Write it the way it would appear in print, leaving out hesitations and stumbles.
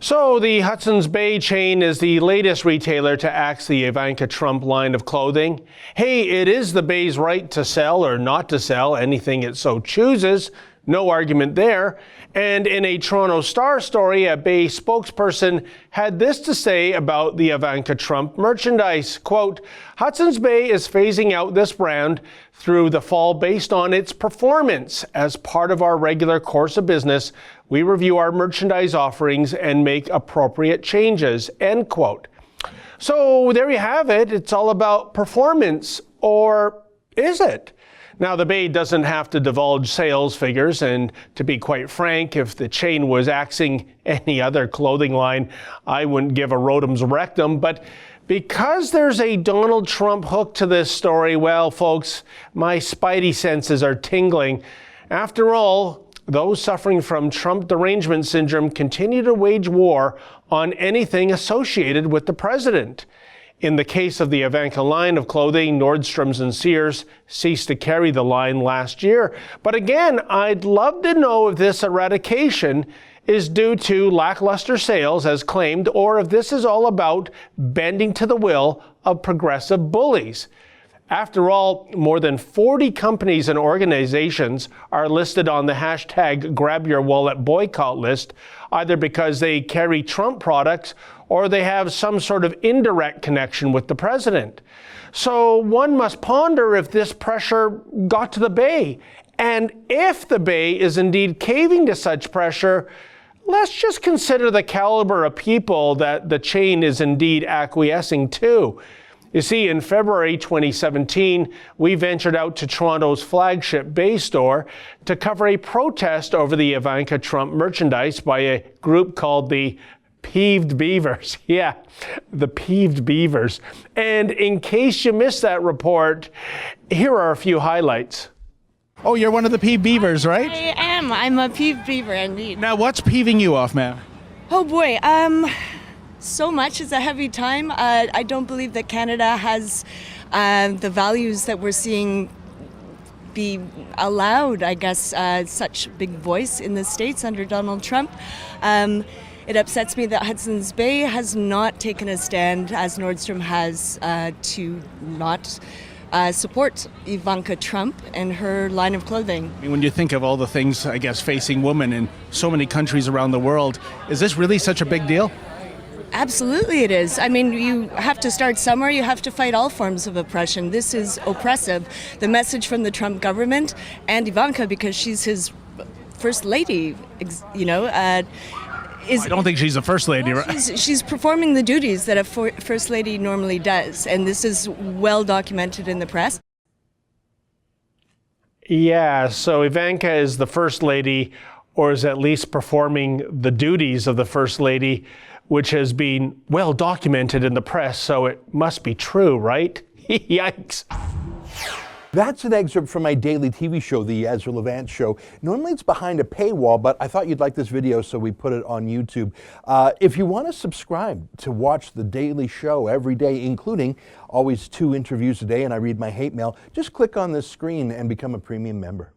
So the Hudson's Bay chain is the latest retailer to axe the Ivanka Trump line of clothing. Hey, it is the Bay's right to sell or not to sell anything it so chooses. No argument there. And in a Toronto Star story, a Bay spokesperson had this to say about the Ivanka Trump merchandise. Quote, Hudson's Bay is phasing out this brand through the fall based on its performance. As part of our regular course of business, we review our merchandise offerings and make appropriate changes, end quote. So there you have it. It's all about performance, or is it? Now, the Bay doesn't have to divulge sales figures, and to be quite frank, if the chain was axing any other clothing line, I wouldn't give a Rotom's rectum. But because there's a Donald Trump hook to this story, well, folks, my spidey senses are tingling. After all, those suffering from Trump derangement syndrome continue to wage war on anything associated with the president. In the case of the Ivanka line of clothing, Nordstrom's and Sears ceased to carry the line last year. But again, I'd love to know if this eradication is due to lackluster sales, as claimed, or if this is all about bending to the will of progressive bullies. After all, more than 40 companies and organizations are listed on the hashtag Grab Your Wallet boycott list, either because they carry Trump products or they have some sort of indirect connection with the president. So one must ponder if this pressure got to the Bay. And if the Bay is indeed caving to such pressure, let's just consider the caliber of people that the chain is indeed acquiescing to. You see, in February 2017, we ventured out to Toronto's flagship Bay store to cover a protest over the Ivanka Trump merchandise by a group called the Peeved Beavers. Yeah, the Peeved Beavers. And in case you missed that report, here are a few highlights. Oh, you're one of the Peeved Beavers, right? I am. I'm a peeved beaver, indeed. Now, what's peeving you off, ma'am? Oh boy, so much is a heavy time. I don't believe that Canada has the values that we're seeing be allowed, I guess, such big voice in the States under Donald Trump. It upsets me that Hudson's Bay has not taken a stand, as Nordstrom has, to not support Ivanka Trump and her line of clothing. I mean, when you think of all the things, I guess, facing women in so many countries around the world, is this really such a big deal? Absolutely it is. I mean, you have to start somewhere. You have to fight all forms of oppression. This is oppressive. The message from the Trump government and Ivanka, because she's his first lady, I don't think she's a first lady, right? She's performing the duties that a first lady normally does, and this is well documented in the press. Yeah, so Ivanka is the first lady, or is at least performing the duties of the first lady, which has been well documented in the press, so it must be true, right? Yikes. That's an excerpt from my daily TV show, The Ezra Levant Show. Normally it's behind a paywall, but I thought you'd like this video, so we put it on YouTube. If you want to subscribe to watch the daily show every day, including always 2 interviews a day, and I read my hate mail, just click on this screen and become a premium member.